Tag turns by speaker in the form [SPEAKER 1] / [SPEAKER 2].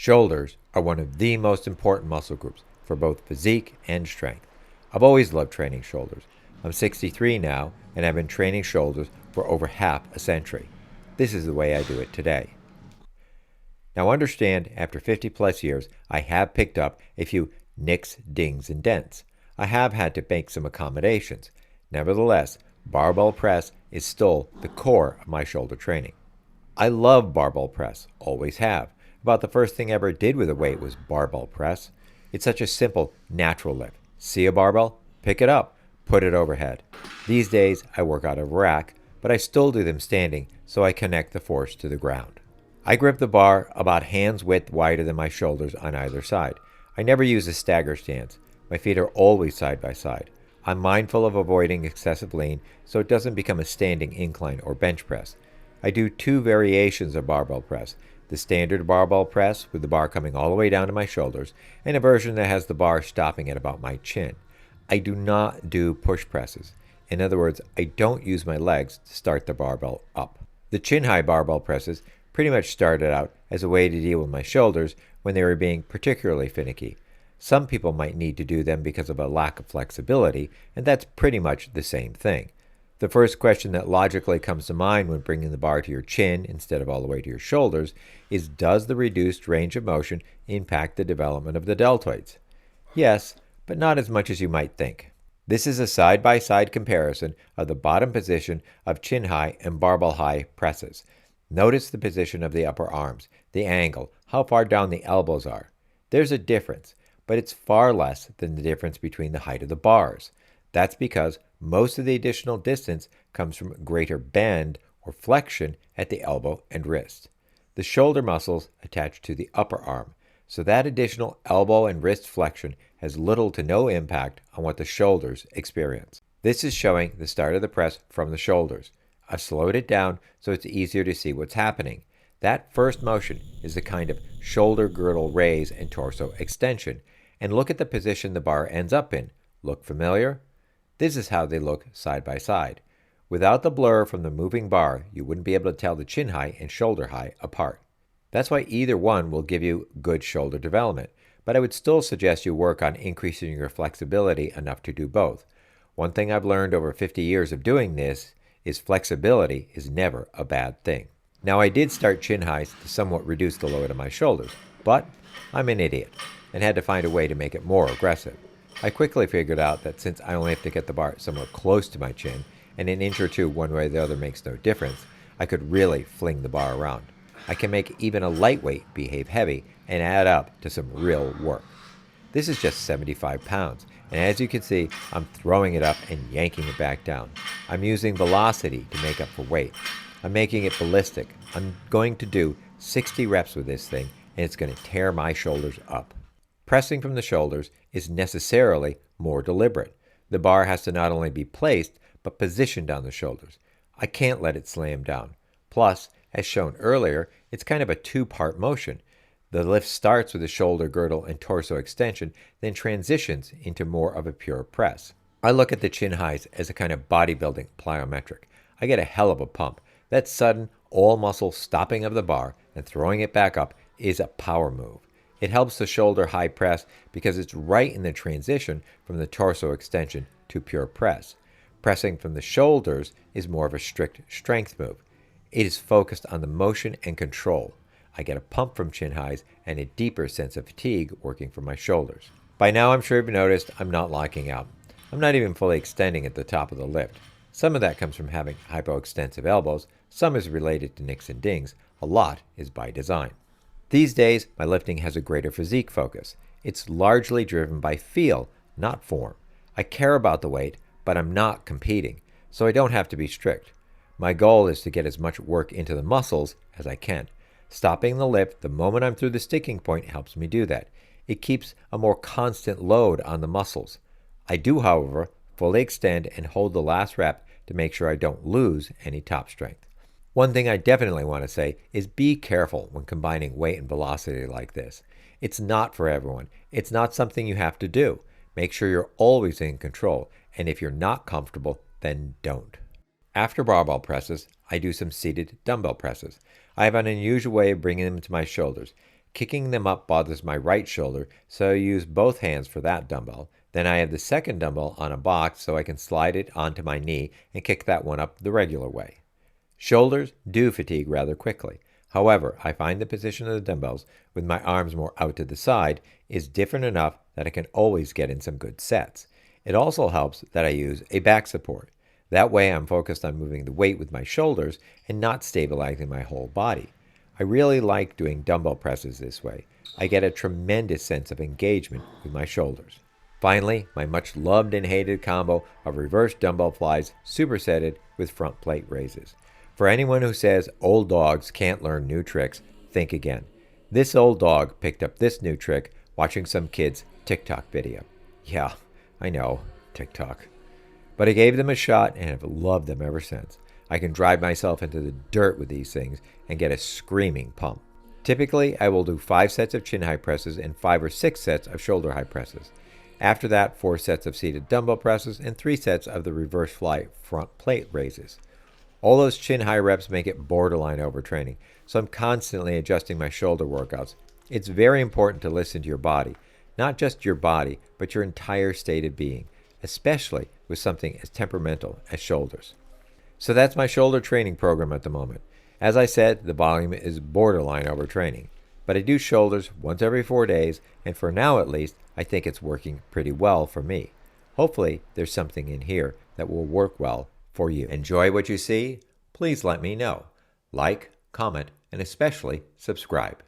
[SPEAKER 1] Shoulders are one of the most important muscle groups for both physique and strength. I've always loved training shoulders. I'm 63 now, and I've been training shoulders for over half a century. This is the way I do it today. Now understand, after 50 plus years, I have picked up a few nicks, dings, and dents. I have had to make some accommodations. Nevertheless, barbell press is still the core of my shoulder training. I love barbell press, always have. About the first thing I ever did with a weight was barbell press. It's such a simple, natural lift. See a barbell? Pick it up. Put it overhead. These days, I work out of a rack, but I still do them standing so I connect the force to the ground. I grip the bar about hand's width wider than my shoulders on either side. I never use a stagger stance. My feet are always side by side. I'm mindful of avoiding excessive lean so it doesn't become a standing incline or bench press. I do two variations of barbell press. The standard barbell press with the bar coming all the way down to my shoulders, and a version that has the bar stopping at about my chin. I do not do push presses. In other words, I don't use my legs to start the barbell up. The chin-high barbell presses pretty much started out as a way to deal with my shoulders when they were being particularly finicky. Some people might need to do them because of a lack of flexibility, and that's pretty much the same thing. The first question that logically comes to mind when bringing the bar to your chin instead of all the way to your shoulders is, does the reduced range of motion impact the development of the deltoids? Yes, but not as much as you might think. This is a side-by-side comparison of the bottom position of chin-high and barbell-high presses. Notice the position of the upper arms, the angle, how far down the elbows are. There's a difference, but it's far less than the difference between the height of the bars. That's because most of the additional distance comes from greater bend or flexion at the elbow and wrist. The shoulder muscles attach to the upper arm, so that additional elbow and wrist flexion has little to no impact on what the shoulders experience. This is showing the start of the press from the shoulders. I've slowed it down so it's easier to see what's happening. That first motion is the kind of shoulder girdle raise and torso extension, and look at the position the bar ends up in. Look familiar? This is how they look side by side. Without the blur from the moving bar, you wouldn't be able to tell the chin high and shoulder high apart. That's why either one will give you good shoulder development, but I would still suggest you work on increasing your flexibility enough to do both. One thing I've learned over 50 years of doing this is flexibility is never a bad thing. Now, I did start chin highs to somewhat reduce the load of my shoulders, but I'm an idiot and had to find a way to make it more aggressive. I quickly figured out that since I only have to get the bar somewhat close to my chin, and an inch or two one way or the other makes no difference, I could really fling the bar around. I can make even a lightweight behave heavy and add up to some real work. This is just 75 pounds, and as you can see, I'm throwing it up and yanking it back down. I'm using velocity to make up for weight. I'm making it ballistic. I'm going to do 60 reps with this thing, and it's going to tear my shoulders up. Pressing from the shoulders is necessarily more deliberate. The bar has to not only be placed, but positioned on the shoulders. I can't let it slam down. Plus, as shown earlier, it's kind of a two-part motion. The lift starts with the shoulder girdle and torso extension, then transitions into more of a pure press. I look at the chin highs as a kind of bodybuilding plyometric. I get a hell of a pump. That sudden, all-muscle stopping of the bar and throwing it back up is a power move. It helps the shoulder high press because it's right in the transition from the torso extension to pure press. Pressing from the shoulders is more of a strict strength move. It is focused on the motion and control. I get a pump from chin highs and a deeper sense of fatigue working from my shoulders. By now, I'm sure you've noticed I'm not locking out. I'm not even fully extending at the top of the lift. Some of that comes from having hypoextensive elbows, some is related to nicks and dings, a lot is by design. These days, my lifting has a greater physique focus. It's largely driven by feel, not form. I care about the weight, but I'm not competing, so I don't have to be strict. My goal is to get as much work into the muscles as I can. Stopping the lift the moment I'm through the sticking point helps me do that. It keeps a more constant load on the muscles. I do, however, fully extend and hold the last rep to make sure I don't lose any top strength. One thing I definitely want to say is be careful when combining weight and velocity like this. It's not for everyone. It's not something you have to do. Make sure you're always in control, and if you're not comfortable, then don't. After barbell presses, I do some seated dumbbell presses. I have an unusual way of bringing them to my shoulders. Kicking them up bothers my right shoulder, so I use both hands for that dumbbell. Then I have the second dumbbell on a box so I can slide it onto my knee and kick that one up the regular way. Shoulders do fatigue rather quickly. However, I find the position of the dumbbells, with my arms more out to the side, is different enough that I can always get in some good sets. It also helps that I use a back support. That way I'm focused on moving the weight with my shoulders and not stabilizing my whole body. I really like doing dumbbell presses this way. I get a tremendous sense of engagement with my shoulders. Finally, my much loved and hated combo of reverse dumbbell flies supersetted with front plate raises. For anyone who says old dogs can't learn new tricks, think again. This old dog picked up this new trick watching some kid's TikTok video. Yeah, I know, TikTok. But I gave them a shot and have loved them ever since. I can drive myself into the dirt with these things and get a screaming pump. Typically, I will do 5 sets of chin high presses and 5 or 6 sets of shoulder high presses. After that, 4 sets of seated dumbbell presses and 3 sets of the reverse fly front plate raises. All those chin high reps make it borderline overtraining, so I'm constantly adjusting my shoulder workouts. It's very important to listen to your body, not just your body, but your entire state of being, especially with something as temperamental as shoulders. So that's my shoulder training program at the moment. As I said, the volume is borderline overtraining, but I do shoulders once every 4 days, and for now at least, I think it's working pretty well for me. Hopefully, there's something in here that will work well for you. Enjoy what you see? Please let me know. Like, comment, and especially subscribe.